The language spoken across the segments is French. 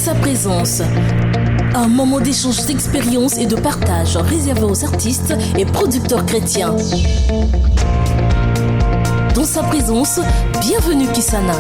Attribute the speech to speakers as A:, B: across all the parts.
A: sa présence. Un moment d'échange d'expériences et de partage réservé aux artistes et producteurs chrétiens. Dans sa présence, bienvenue Kisana.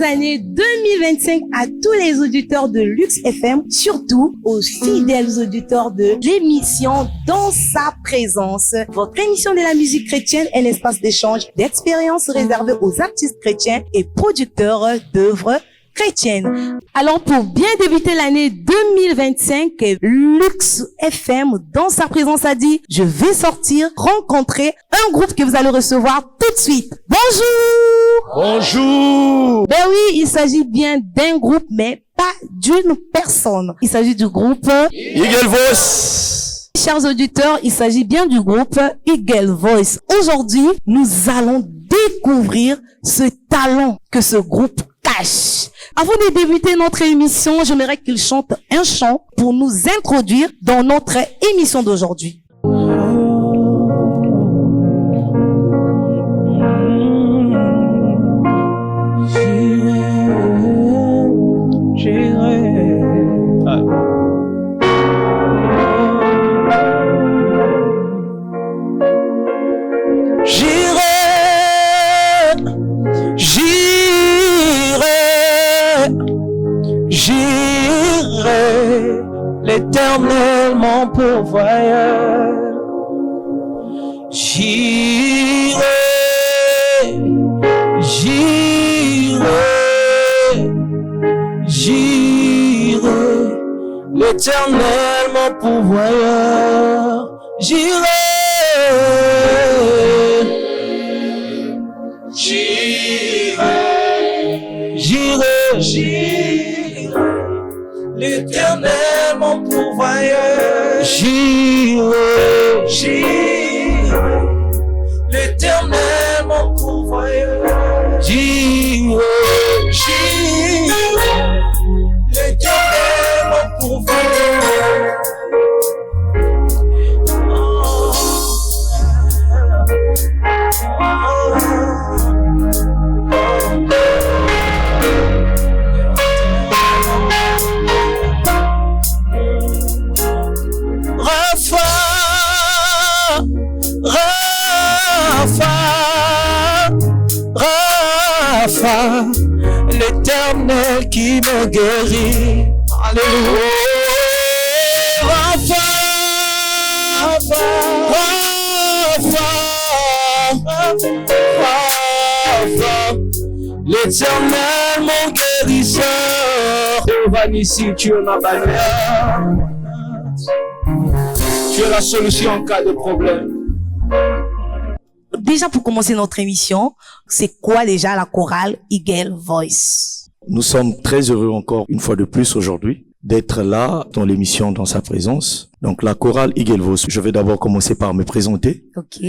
B: Année 2025 à tous les auditeurs de Luxe FM, surtout aux fidèles auditeurs de l'émission Dans sa présence. Votre émission de la musique chrétienne est un espace d'échange, d'expériences réservé aux artistes chrétiens et producteurs d'œuvres chrétiennes. Alors pour bien débuter l'année 2025, Luxe FM dans sa présence a dit, je vais sortir rencontrer un groupe que vous allez recevoir tout de suite. Bonjour!
C: Bonjour!
B: Ben oui, il s'agit bien d'un groupe, mais pas d'une personne. Il s'agit du groupe
C: Eagle Voice.
B: Chers auditeurs, il s'agit bien du groupe Eagle Voice. Aujourd'hui, nous allons découvrir ce talent que ce groupe cache. Avant de débuter notre émission, j'aimerais qu'il chante un chant pour nous introduire dans notre émission d'aujourd'hui.
C: J'irai, l'Éternel mon pourvoyeur. J'irai, l'Éternel mon pourvoyeur. J'irai, l'Éternel mon pourvoyeur. J'irai, l'Éternel mon pourvoyeur. J'irai, l'Éternel mon pourvoyeur. Rafa, l'Éternel qui me guérit. Alléluia. Rafa, l'Éternel mon guérisseur. Vanessa, tu es ma bannière. Tu es la solution en cas de problème.
B: Déjà pour commencer notre émission, c'est quoi déjà la chorale Eagle Voice?
D: Nous sommes très heureux encore une fois de plus aujourd'hui d'être là dans l'émission Dans sa présence. Donc la chorale Eagle Voice, je vais d'abord commencer par me présenter.
B: Ok.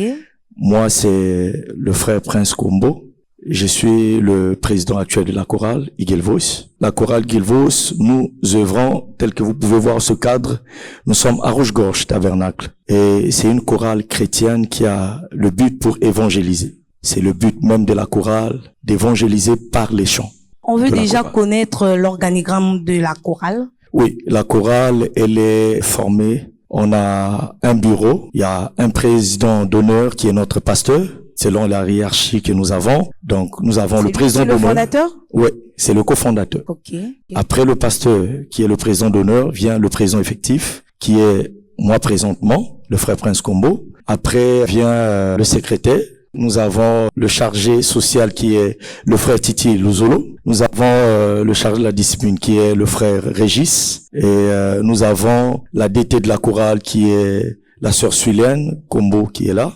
D: Moi c'est le frère Prince Combo. Je suis le président actuel de la chorale Eagle Voice. La chorale Eagle Voice, nous œuvrons, tel que vous pouvez voir ce cadre, nous sommes à Roche-Gorge Tabernacle. Et c'est une chorale chrétienne qui a le but pour évangéliser. C'est le but même de la chorale, d'évangéliser par les chants.
B: On veut déjà connaître l'organigramme de la chorale.
D: Oui, la chorale, elle est formée. On a un bureau, il y a un président d'honneur qui est notre pasteur, selon la hiérarchie que nous avons. Donc, nous avons le président d'honneur.
B: C'est le fondateur?
D: Oui, c'est le cofondateur.
B: Okay.
D: Après le pasteur, qui est le président d'honneur, vient le président effectif, qui est moi présentement. le frère Prince Combo. Après vient le secrétaire. Nous avons le chargé social qui est le frère Titi Luzolo. Nous avons le chargé de la discipline qui est le frère Régis. Et nous avons la DT de la chorale qui est la sœur Sulienne Combo qui est là.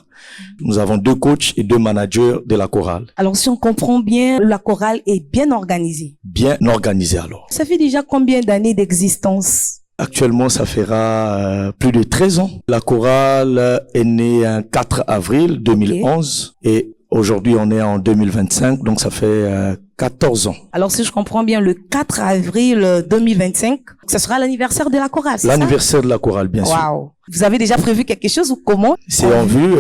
D: Nous avons 2 coachs et 2 managers de la chorale.
B: Alors, si on comprend bien, la chorale est bien organisée.
D: Bien organisée alors.
B: Ça fait déjà combien d'années d'existence?
D: Actuellement, ça fera plus de 13 ans. La chorale est née un 4 avril 2011 et aujourd'hui on est en 2025, donc ça fait 14 ans.
B: Alors si je comprends bien, le 4 avril 2025, ce sera l'anniversaire de la chorale, c'est ça?
D: L'anniversaire de la chorale, bien sûr.
B: Waouh! Vous avez déjà prévu quelque chose ou comment?
D: C'est en vue.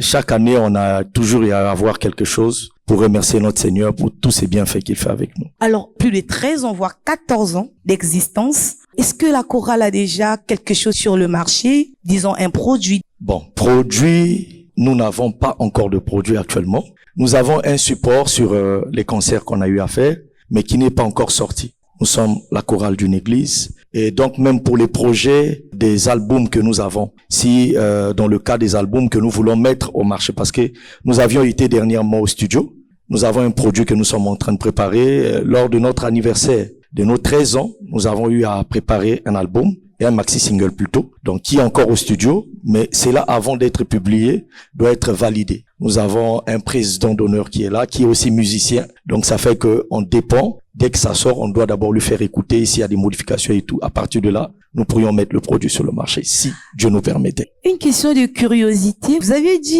D: Chaque année, on a toujours à avoir quelque chose pour remercier notre Seigneur pour tous ces bienfaits qu'il fait avec nous.
B: Alors, plus de 13 ans, voire 14 ans d'existence. Est-ce que la chorale a déjà quelque chose sur le marché? Disons un produit.
D: Bon, produit, nous n'avons pas encore de produit actuellement. Nous avons un support sur les concerts qu'on a eu à faire, mais qui n'est pas encore sorti. Nous sommes la chorale d'une église. Et donc, même pour les projets des albums que nous avons, si dans le cas des albums que nous voulons mettre au marché, parce que nous avions été dernièrement au studio, nous avons un produit que nous sommes en train de préparer. Lors de notre anniversaire de nos 13 ans, nous avons eu à préparer un album et un maxi-single plutôt, donc qui est encore au studio, mais c'est là avant d'être publié, doit être validé. Nous avons un président d'honneur qui est là, qui est aussi musicien, donc ça fait que on dépend. Dès que ça sort, on doit d'abord lui faire écouter s'il y a des modifications et tout. À partir de là, nous pourrions mettre le produit sur le marché, si Dieu nous permettait.
B: Une question de curiosité. Vous avez dit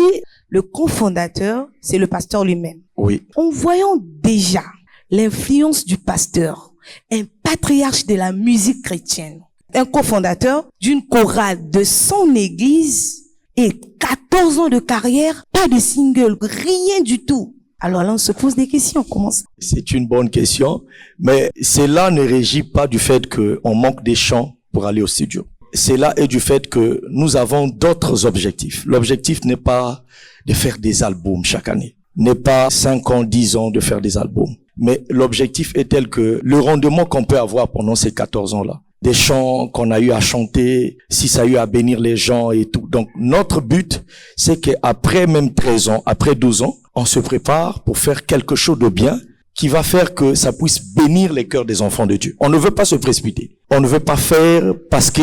B: le cofondateur, c'est le pasteur lui-même.
D: Oui.
B: En voyant déjà l'influence du pasteur, un patriarche de la musique chrétienne, un cofondateur d'une chorale de son église et 14 ans de carrière, pas de single, rien du tout. Alors là, on se pose des questions. Comment ça?
D: C'est une bonne question, mais cela ne régit pas du fait qu'on manque des chants pour aller au studio. Cela est du fait que nous avons d'autres objectifs. L'objectif n'est pas de faire des albums chaque année, n'est pas 5 ans, 10 ans de faire des albums. Mais l'objectif est tel que le rendement qu'on peut avoir pendant ces 14 ans-là, des chants qu'on a eu à chanter, si ça a eu à bénir les gens et tout. Donc, notre but, c'est qu'après même 13 ans, après 12 ans, on se prépare pour faire quelque chose de bien qui va faire que ça puisse bénir les cœurs des enfants de Dieu. On ne veut pas se précipiter. On ne veut pas faire parce que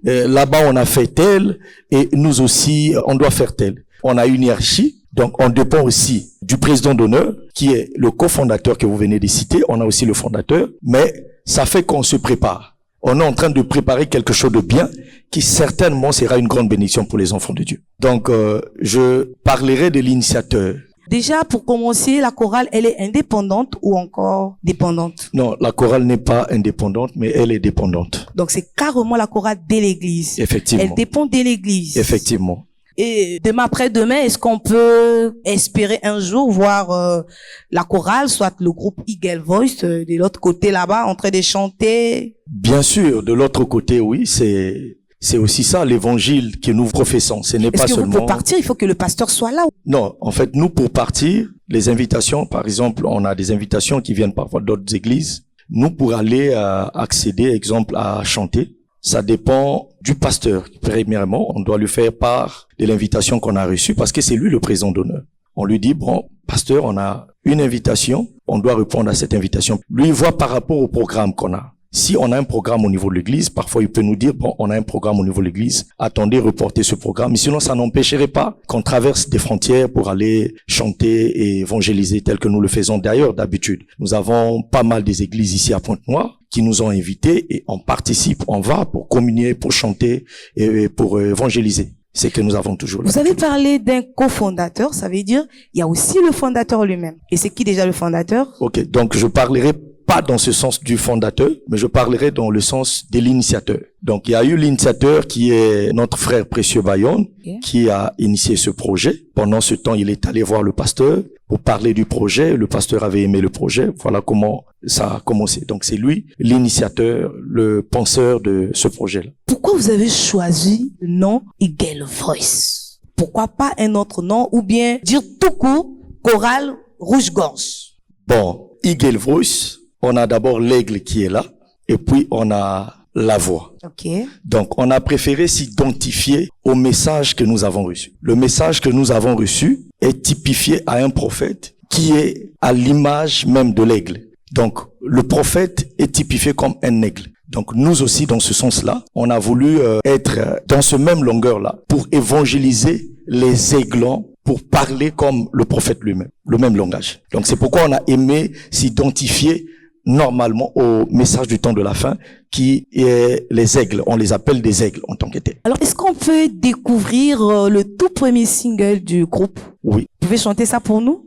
D: là-bas on a fait tel et nous aussi on doit faire tel. On a une hiérarchie, donc on dépend aussi du président d'honneur qui est le cofondateur que vous venez de citer. On a aussi le fondateur, mais ça fait qu'on se prépare. On est en train de préparer quelque chose de bien qui certainement sera une grande bénédiction pour les enfants de Dieu. Donc, je parlerai de l'initiateur.
B: Déjà, pour commencer, la chorale, elle est indépendante ou encore dépendante?
D: Non, la chorale n'est pas indépendante, mais elle est dépendante.
B: Donc, c'est carrément la chorale de l'église.
D: Effectivement.
B: Elle dépend de l'église.
D: Effectivement.
B: Et demain après-demain, est-ce qu'on peut espérer un jour voir la chorale, soit le groupe Eagle Voice, de l'autre côté là-bas, en train de chanter?
D: Bien sûr, de l'autre côté, oui, c'est aussi ça, l'évangile que nous professons. Ce n'est pas seulement...
B: Pour partir, il faut que le pasteur soit là?
D: Non, en fait, nous, pour partir, les invitations, par exemple, on a des invitations qui viennent parfois d'autres églises. Nous, pour aller accéder, exemple, à chanter, ça dépend du pasteur. Premièrement, on doit lui faire part de l'invitation qu'on a reçue parce que c'est lui le président d'honneur. On lui dit, bon, pasteur, on a une invitation, on doit répondre à cette invitation. Lui, il voit par rapport au programme qu'on a. Si on a un programme au niveau de l'église, parfois il peut nous dire, bon, on a un programme au niveau de l'église, attendez, reportez ce programme. Mais sinon, ça n'empêcherait pas qu'on traverse des frontières pour aller chanter et évangéliser tel que nous le faisons d'ailleurs d'habitude. Nous avons pas mal des églises ici à Pointe-Noire qui nous ont invités et on participe, on va pour communier, pour chanter et pour évangéliser. C'est que nous avons toujours.
B: Vous avez parlé d'un cofondateur, ça veut dire il y a aussi le fondateur lui-même. Et c'est qui déjà le fondateur?
D: Ok, donc je parlerai pas dans ce sens du fondateur, mais je parlerai dans le sens de l'initiateur. Donc, il y a eu l'initiateur qui est notre frère Précieux Bayonne, qui a initié ce projet. Pendant ce temps, il est allé voir le pasteur pour parler du projet. Le pasteur avait aimé le projet. Voilà comment ça a commencé. Donc, c'est lui, l'initiateur, le penseur de ce projet-là.
B: Pourquoi vous avez choisi le nom Eagle Voice? Pourquoi pas un autre nom ou bien dire tout court, chorale Rouge-Gorge?
D: Bon, Eagle Voice, on a d'abord l'aigle qui est là, et puis on a la voix.
B: Ok.
D: Donc, on a préféré s'identifier au message que nous avons reçu. Le message que nous avons reçu est typifié à un prophète qui est à l'image même de l'aigle. Donc, le prophète est typifié comme un aigle. Donc, nous aussi, dans ce sens-là, on a voulu être dans ce même longueur-là pour évangéliser les aiglons, pour parler comme le prophète lui-même, le même langage. Donc, c'est pourquoi on a aimé s'identifier normalement au message du temps de la fin, qui est les aigles. On les appelle des aigles en tant que tels.
B: Alors, est-ce qu'on peut découvrir le tout premier single du groupe?
D: Oui.
B: Vous pouvez chanter ça pour nous?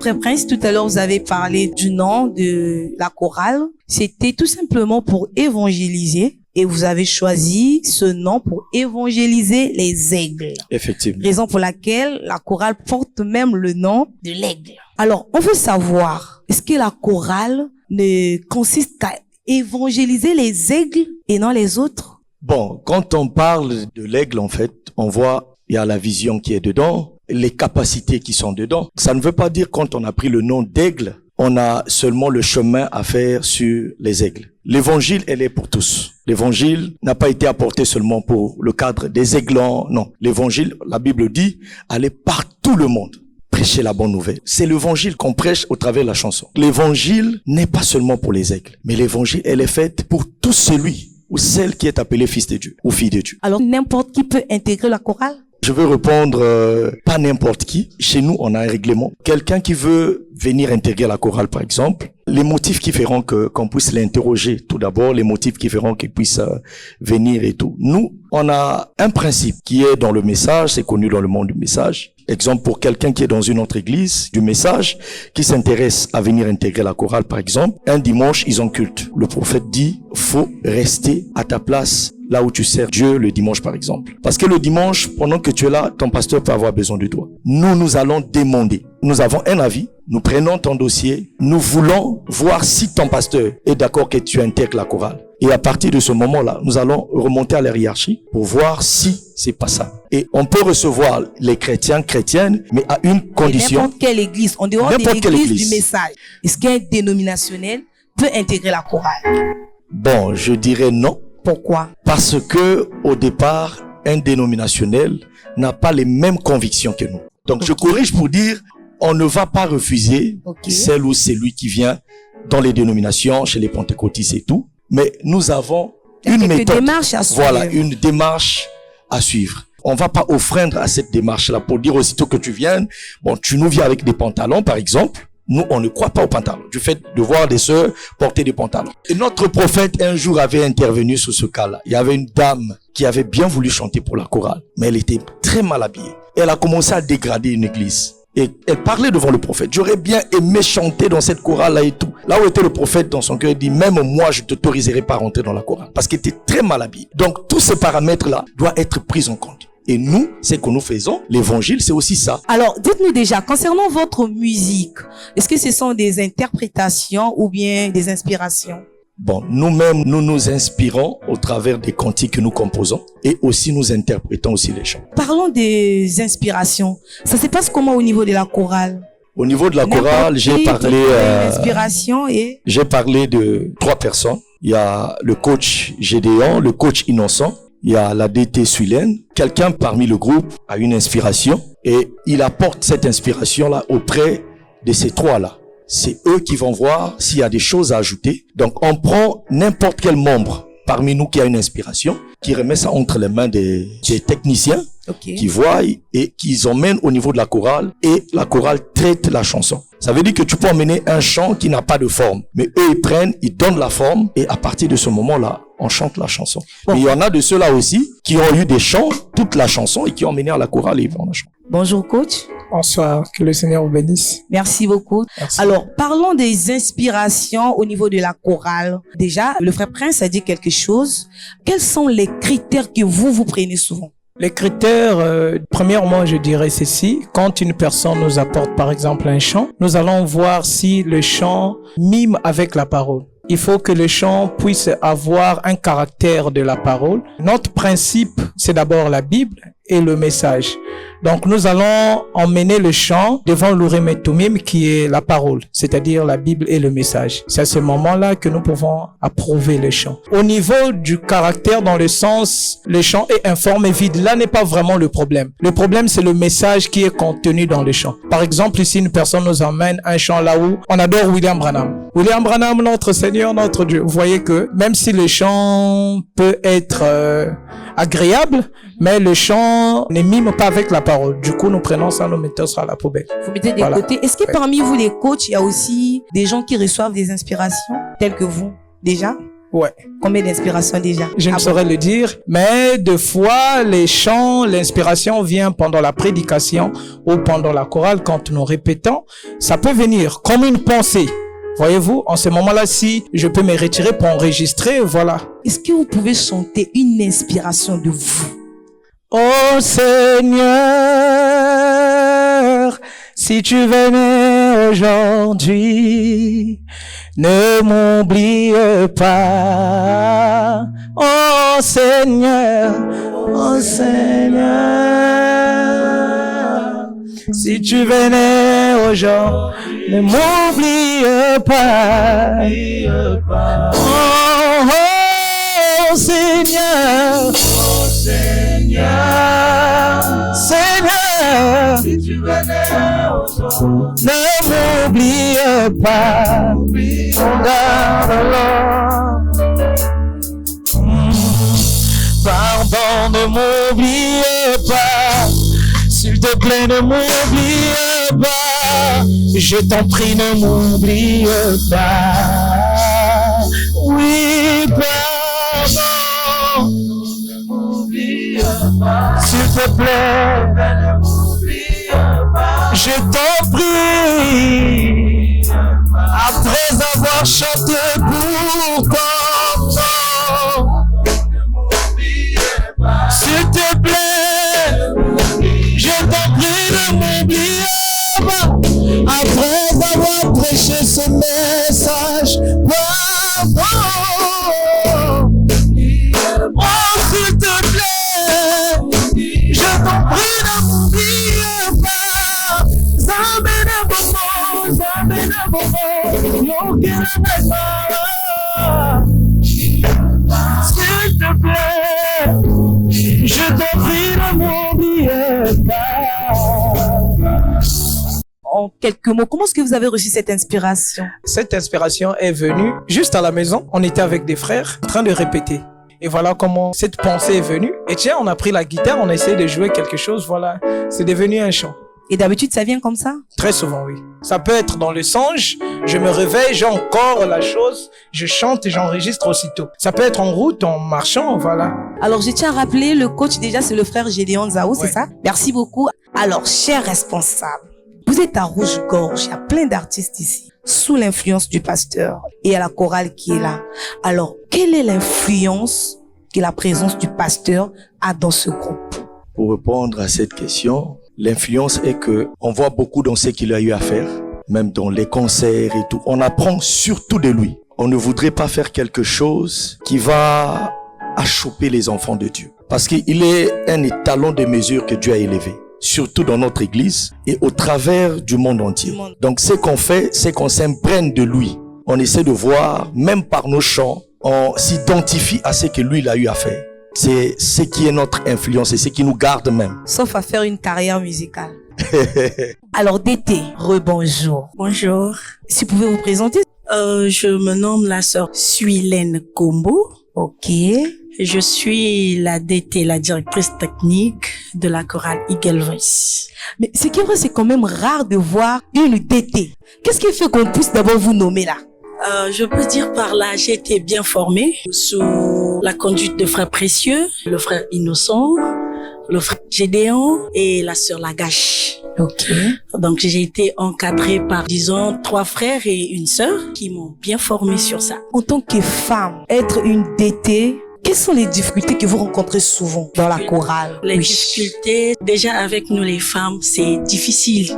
B: Frère Prince, tout à l'heure, vous avez parlé du nom de la chorale. C'était tout simplement pour évangéliser et vous avez choisi ce nom pour évangéliser les aigles.
D: Effectivement.
B: Raison pour laquelle la chorale porte même le nom de l'aigle. Alors, on veut savoir, est-ce que la chorale ne consiste qu'à évangéliser les aigles et non les autres?
D: Bon, quand on parle de l'aigle, en fait, on voit, il y a la vision qui est dedans, les capacités qui sont dedans. Ça ne veut pas dire quand on a pris le nom d'aigle, on a seulement le chemin à faire sur les aigles. L'évangile, elle est pour tous. L'évangile n'a pas été apporté seulement pour le cadre des aiglons. Non. L'évangile, la Bible dit, allez par tout le monde. Prêcher la bonne nouvelle. C'est l'évangile qu'on prêche au travers de la chanson. L'évangile n'est pas seulement pour les aigles, mais l'évangile, elle est faite pour tout celui ou celle qui est appelée fils de Dieu ou fille de Dieu.
B: Alors, n'importe qui peut intégrer la chorale?
D: Je veux répondre, pas n'importe qui. Chez nous, on a un règlement. Quelqu'un qui veut venir intégrer la chorale, par exemple, les motifs qui feront qu'on puisse l'interroger, tout d'abord, les motifs qui feront qu'il puisse venir et tout. Nous, on a un principe qui est dans le message, c'est connu dans le monde du message. Exemple, pour quelqu'un qui est dans une autre église du message, qui s'intéresse à venir intégrer la chorale, par exemple, un dimanche, ils ont culte. Le prophète dit, faut rester à ta place, là où tu sers Dieu le dimanche, par exemple. Parce que le dimanche, pendant que tu es là, ton pasteur peut avoir besoin de toi. Nous allons demander. Nous avons un avis, nous prenons ton dossier, nous voulons voir si ton pasteur est d'accord que tu intègres la chorale. Et à partir de ce moment-là, nous allons remonter à la hiérarchie pour voir si c'est pas ça. Et on peut recevoir les chrétiens, chrétiennes, mais à une condition.
B: N'importe quelle église, en dehors de l'église du message. Est-ce qu'il y a un dénominationnel peut intégrer la chorale?
D: Bon, je dirais non.
B: Pourquoi?
D: Parce que, au départ, un dénominationnel n'a pas les mêmes convictions que nous. Donc, je corrige pour dire, on ne va pas refuser celle ou celui qui vient dans les dénominations, chez les pentecôtistes et tout. Mais nous avons une méthode.
B: Démarche à suivre.
D: Voilà, une démarche à suivre. On va pas offrir à cette démarche-là pour dire aussitôt que tu viennes, bon, tu nous viens avec des pantalons, par exemple. Nous, on ne croit pas aux pantalons. Du fait de voir des sœurs porter des pantalons. Et notre prophète, un jour, avait intervenu sur ce cas-là. Il y avait une dame qui avait bien voulu chanter pour la chorale, mais elle était très mal habillée. Elle a commencé à dégrader une église. Et elle parlait devant le prophète. J'aurais bien aimé chanter dans cette chorale-là et tout. Là où était le prophète dans son cœur, il dit, même moi, je t'autoriserai pas à rentrer dans la chorale. Parce qu'elle était très mal habillée. Donc, tous ces paramètres-là doivent être pris en compte. Et nous, c'est que nous faisons, l'évangile, c'est aussi ça.
B: Alors, dites-nous déjà, concernant votre musique, est-ce que ce sont des interprétations ou bien des inspirations?
D: Bon, nous-mêmes, nous nous inspirons au travers des cantiques que nous composons et aussi nous interprétons aussi les chants.
B: Parlons des inspirations. Ça se passe comment au niveau de la chorale?
D: Au niveau de la chorale, j'ai parlé de 3 personnes. Il y a le coach Gédéon, le coach Innocent. Il y a la DT Suilaine. Quelqu'un parmi le groupe a une inspiration et il apporte cette inspiration-là auprès de ces 3-là. C'est eux qui vont voir s'il y a des choses à ajouter. Donc, on prend n'importe quel membre parmi nous qui a une inspiration, qui remet ça entre les mains des techniciens, qui voient et qui emmènent au niveau de la chorale et la chorale traite la chanson. Ça veut dire que tu peux emmener un chant qui n'a pas de forme, mais eux ils prennent, ils donnent la forme et à partir de ce moment-là, on chante la chanson. Mais il y en a de ceux-là aussi qui ont eu des chants, toute la chanson et qui ont emmené à la chorale et ils vont la chanter.
B: Bonjour coach.
E: Bonsoir, que le Seigneur vous bénisse.
B: Merci beaucoup.
E: Merci.
B: Alors, parlons des inspirations au niveau de la chorale. Déjà, le frère Prince a dit quelque chose. Quels sont les critères que vous prenez souvent?
E: Les critères, premièrement, je dirais ceci. Quand une personne nous apporte, par exemple, un chant, nous allons voir si le chant mime avec la parole. Il faut que le chant puisse avoir un caractère de la parole. Notre principe, c'est d'abord la Bible et le message. Donc, nous allons emmener le chant devant l'Urim et Thummim qui est la parole, c'est-à-dire la Bible et le message. C'est à ce moment-là que nous pouvons approuver le chant. Au niveau du caractère, dans le sens, le chant est informe et vide. Là n'est pas vraiment le problème. Le problème, c'est le message qui est contenu dans le chant. Par exemple, ici, une personne nous emmène un chant là où on adore William Branham. William Branham, notre Seigneur, notre Dieu. Vous voyez que même si le chant peut être agréable, mais le chant ne mime pas avec la parole. Du coup, nous prenons ça, nous mettons ça à la poubelle.
B: Vous mettez des côtés. Est-ce que parmi vous, les coachs, il y a aussi des gens qui reçoivent des inspirations telles que vous, déjà?
E: Ouais.
B: Combien d'inspirations déjà?
E: Je ne saurais le dire, mais des fois, les chants, l'inspiration vient pendant la prédication ou pendant la chorale quand nous répétons. Ça peut venir comme une pensée. Voyez-vous, en ce moment-là, si je peux me retirer pour enregistrer, voilà.
B: Est-ce que vous pouvez chanter une inspiration de vous?
E: Oh Seigneur, si tu venais aujourd'hui, ne m'oublie pas. Oh Seigneur, si tu venais aujourd'hui, ne m'oublie pas. Oh Seigneur, Seigneur, si tu venais aujourd'hui, ne m'oublie pas. Pardon, ne m'oublie pas. S'il te plaît, ne m'oublie pas. Je t'en prie, ne m'oublie pas. Oui, pardon. S'il te plaît, ne m'oublie pas. Je t'en prie. Après avoir chanté pour ton nom, s'il te plaît, je t'en prie, ne m'oublie pas. Après avoir prêché ce message, pardon. Oh, s'il te plaît, je t'en prie, ne m'oublie pas. Zamene bobo, yo quiero
B: quelques mots, comment est-ce que vous avez reçu cette inspiration?
E: Cette inspiration est venue juste à la maison. On était avec des frères en train de répéter. Et voilà comment cette pensée est venue. Et tiens, on a pris la guitare, on a essayé de jouer quelque chose, voilà. C'est devenu un chant.
B: Et d'habitude, ça vient comme ça?
E: Très souvent, oui. Ça peut être dans le songe, je me réveille, j'ai encore la chose, je chante et j'enregistre aussitôt. Ça peut être en route, en marchant, voilà.
B: Alors, je tiens à rappeler, le coach, déjà, c'est le frère Gédéon Zaou, c'est ça? Merci beaucoup. Alors, cher responsable, vous êtes à Rouge-Gorge, il y a plein d'artistes ici, sous l'influence du pasteur et à la chorale qui est là. Alors, quelle est l'influence que la présence du pasteur a dans ce groupe?
D: Pour répondre à cette question, l'influence est que on voit beaucoup dans ce qu'il a eu à faire, même dans les concerts et tout. On apprend surtout de lui. On ne voudrait pas faire quelque chose qui va achoper les enfants de Dieu. Parce qu'il est un étalon de mesure que Dieu a élevé, surtout dans notre église et au travers du monde entier. Donc ce qu'on fait, c'est qu'on s'imprègne de lui. On essaie de voir, même par nos chants, on s'identifie à ce que lui il a eu à faire. C'est ce qui est notre influence et ce qui nous garde même.
B: Sauf à faire une carrière musicale. Alors, Dété, rebonjour.
F: Bonjour.
B: Si vous pouvez vous présenter.
F: Je me nomme la sœur Suilène Kombo.
B: Ok.
F: Je suis la DT, la directrice technique de la chorale Eagle Voice.
B: Mais ce qui est vrai, c'est quand même rare de voir une DT. Qu'est-ce qui fait qu'on puisse d'abord vous nommer là?
F: Je peux dire par là, j'ai été bien formée sous la conduite de frère Précieux, le frère Innocent, le frère Gédéon et la sœur Lagache.
B: Ok.
F: Donc j'ai été encadrée par, disons, 3 frères et une sœur qui m'ont bien formée sur ça.
B: En tant que femme, être une DT, quelles sont les difficultés que vous rencontrez souvent dans la chorale?
F: Les difficultés, déjà avec nous les femmes, c'est difficile.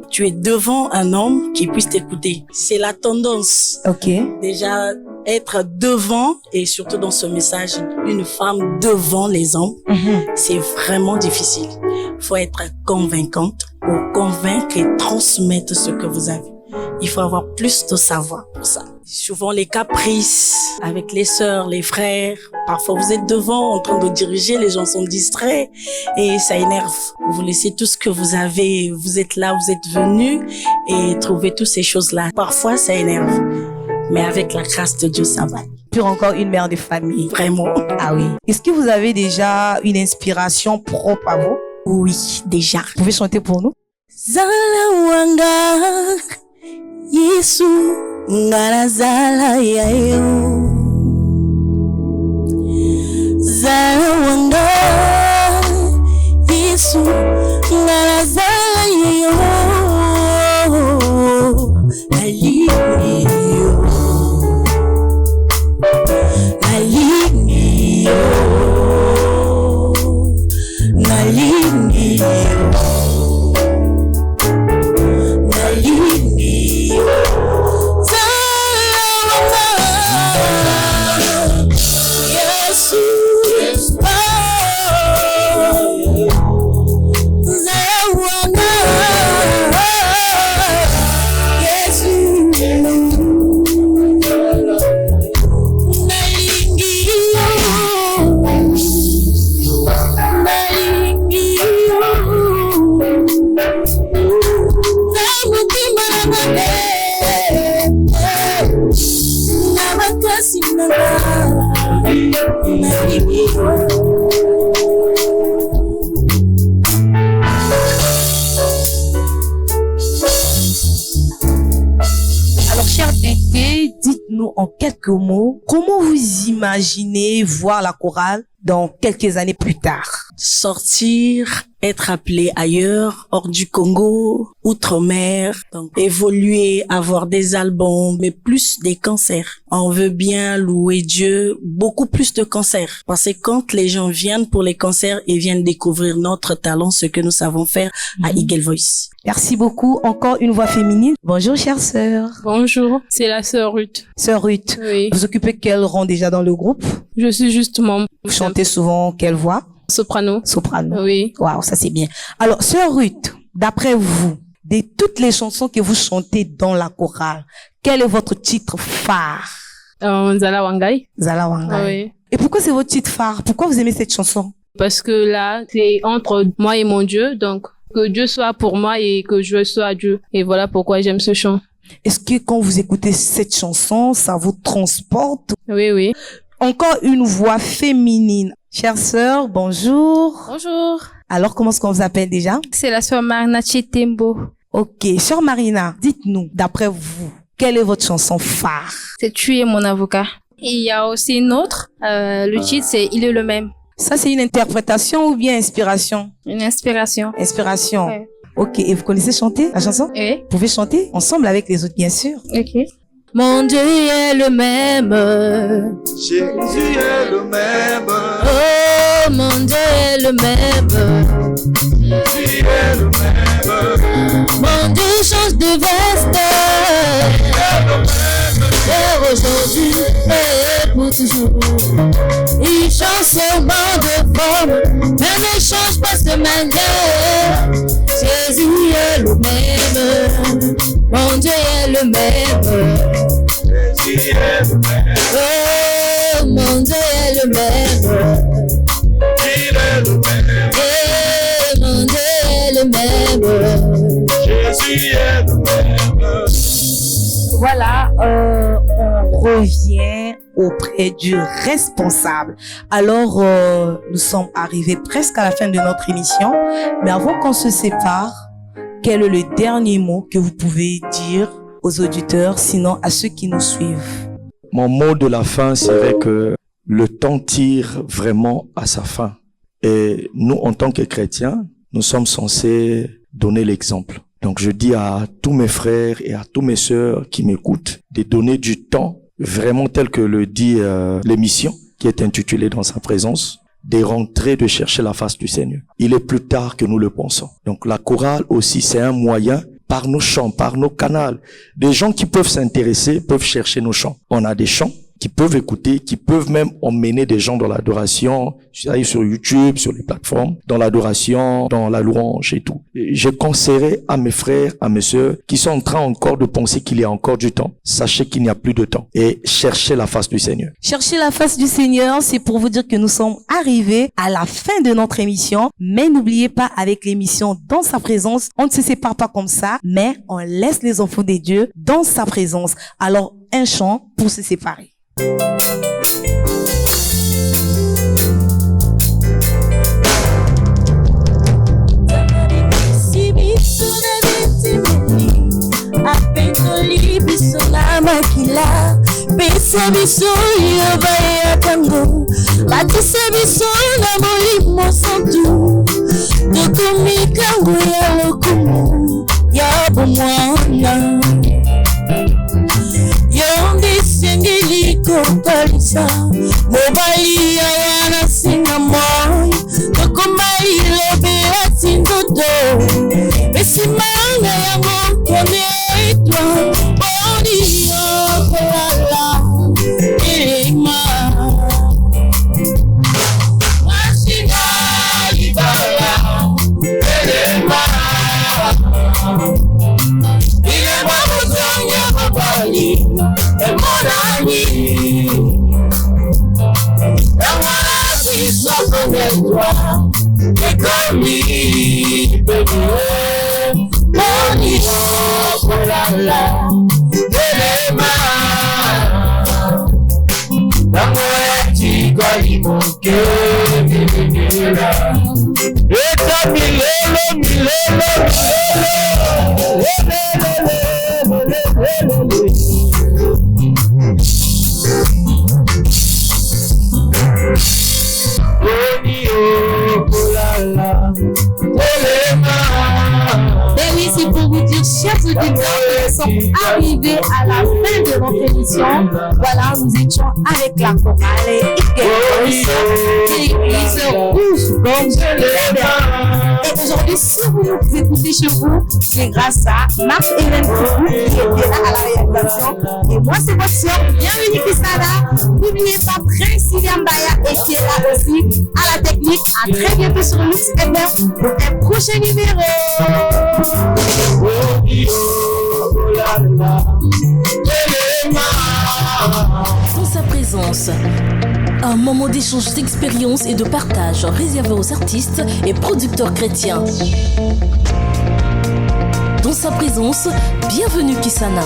F: Tu es devant un homme qui puisse t'écouter. C'est la tendance.
B: Ok.
F: Déjà, être devant, et surtout dans ce message, une femme devant les hommes, c'est vraiment difficile. Faut être convaincante pour convaincre et transmettre ce que vous avez. Il faut avoir plus de savoir pour ça. Souvent les caprices avec les sœurs, les frères. Parfois vous êtes devant en train de diriger, les gens sont distraits et ça énerve. Vous laissez tout ce que vous avez, vous êtes là, vous êtes venus et trouvez toutes ces choses-là. Parfois ça énerve, mais avec la grâce de Dieu ça va.
B: Puis encore une mère de famille.
F: Vraiment.
B: Ah oui. Est-ce que vous avez déjà une inspiration propre à vous?
F: Oui, déjà.
B: Vous pouvez chanter pour nous?
F: Zala Yesu ngara zala yayo Zala wanga Yesu ngara zala yayo Aliyo Aliyo Aliyo
B: Alors, cher Dété, dites-nous en quelques mots, comment vous imaginez voir la chorale dans quelques années plus tard?
F: Sortir, être appelé ailleurs, hors du Congo, outre-mer, donc évoluer, avoir des albums, mais plus des concerts. On veut bien louer Dieu, beaucoup plus de concerts. Parce que quand les gens viennent pour les concerts, ils viennent découvrir notre talent, ce que nous savons faire à Eagle Voice.
B: Merci beaucoup. Encore une voix féminine. Bonjour, chère sœur.
G: Bonjour, c'est la sœur Ruth.
B: Sœur Ruth,
G: Oui,
B: vous occupez quel rang déjà dans le groupe?
G: je suis justement
B: Vous chantez souvent quelle voix?
G: soprano.
B: Soprano.
G: Oui.
B: Waouh, ça c'est bien. Alors, sœur Ruth, d'après vous, de toutes les chansons que vous chantez dans la chorale, quel est votre titre phare?
G: Zala Wangai.
B: Zala Wangai.
G: Oui.
B: Et pourquoi c'est votre titre phare? Pourquoi vous aimez cette chanson?
G: Parce que là, c'est entre moi et mon Dieu, donc que Dieu soit pour moi et que je sois Dieu. Et voilà pourquoi j'aime ce chant.
B: Est-ce que quand vous écoutez cette chanson, ça vous transporte?
G: Oui, oui.
B: Encore une voix féminine. Chère sœur, bonjour.
G: Bonjour.
B: Alors, comment est-ce qu'on vous appelle déjà?
G: C'est la sœur Marina Chitembo.
B: Ok, sœur Marina, dites-nous, d'après vous, quelle est votre chanson phare?
G: C'est Tu es mon avocat. Et il y a aussi une autre. Le titre, c'est Il est le même.
B: Ça, c'est une interprétation ou bien inspiration?
G: Une inspiration.
B: Inspiration.
G: Ouais.
B: Ok, et vous connaissez chanter la chanson?
G: Oui.
B: Vous pouvez chanter ensemble avec les autres, bien sûr.
G: Ok. Mon Dieu est le même.
C: Jésus est le même.
G: Oh, mon Dieu est le même.
C: Jésus est le même.
G: Mon Dieu change de veste. Pour aujourd'hui et pour toujours. Il change seulement de forme, mais ne change pas de manière. Jésus est le même. Mon Dieu est le même.
C: Jésus est le même.
G: Oh, mon Dieu est le même.
C: Il est le même.
G: Oh, mon Dieu est le même.
C: Jésus est le même.
B: Voilà, on revient auprès du responsable. Alors, nous sommes arrivés presque à la fin de notre émission, mais avant qu'on se sépare, quel est le dernier mot que vous pouvez dire aux auditeurs, sinon à ceux qui nous suivent?
D: Mon mot de la fin serait que le temps tire vraiment à sa fin. Et nous, en tant que chrétiens, nous sommes censés donner l'exemple. Donc je dis à tous mes frères et à tous mes sœurs qui m'écoutent de donner du temps, vraiment tel que le dit l'émission qui est intitulée Dans sa présence, de rentrer, de chercher la face du Seigneur. Il est plus tard que nous le pensons. Donc la chorale aussi, c'est un moyen par nos chants, par nos canaux. Des gens qui peuvent s'intéresser, peuvent chercher nos chants. On a des chants qui peuvent écouter, qui peuvent même emmener des gens dans l'adoration, sur YouTube, sur les plateformes, dans l'adoration, dans la louange et tout. Et je conseillerais à mes frères, à mes sœurs, qui sont en train encore de penser qu'il y a encore du temps. Sachez qu'il n'y a plus de temps. Et cherchez la face du Seigneur.
B: Chercher la face du Seigneur, c'est pour vous dire que nous sommes arrivés à la fin de notre émission. Mais n'oubliez pas, avec l'émission Dans sa présence, on ne se sépare pas comme ça, mais on laisse les enfants des dieux dans sa présence. Alors, un chant pour se séparer.
H: Pesa biso yoba ya tango Batisa biso na molimo santu Tokomi kango ya lokumu Ya bomwana Yondi sengeli kokalisa Mobali ya wana singa moi Tokomali lobe ati ndodo Besimanga ya mokone etwa Boni yokolala Elema Mashina libala Elema Ilema muzonga mabali Emonani Ewana siso konetwa Ekomi Bebe Boni yokolala Elema Nango etikwa limoke Milera Eta milelo milelo Boni yokolala Elema
B: Et ici pour vous dire, chers auditeurs, nous sommes arrivés à la fin de notre émission. Voilà, nous étions avec la chorale Igelvoice de l'église Rouge Gorge. Et aujourd'hui, si vous nous écoutez chez vous, c'est grâce à Marc-Hélène Kourou qui était là à la réalisation. Et moi, c'est votre soeur, bienvenue Kisada. N'oubliez pas Prince Iliam Baya et qui est là aussi à la technique. À très bientôt sur Lux FM pour un prochain numéro.
A: Dans sa présence, Un moment d'échange d'expériences et de partage réservé aux artistes et producteurs chrétiens. Dans sa présence, bienvenue Kisana.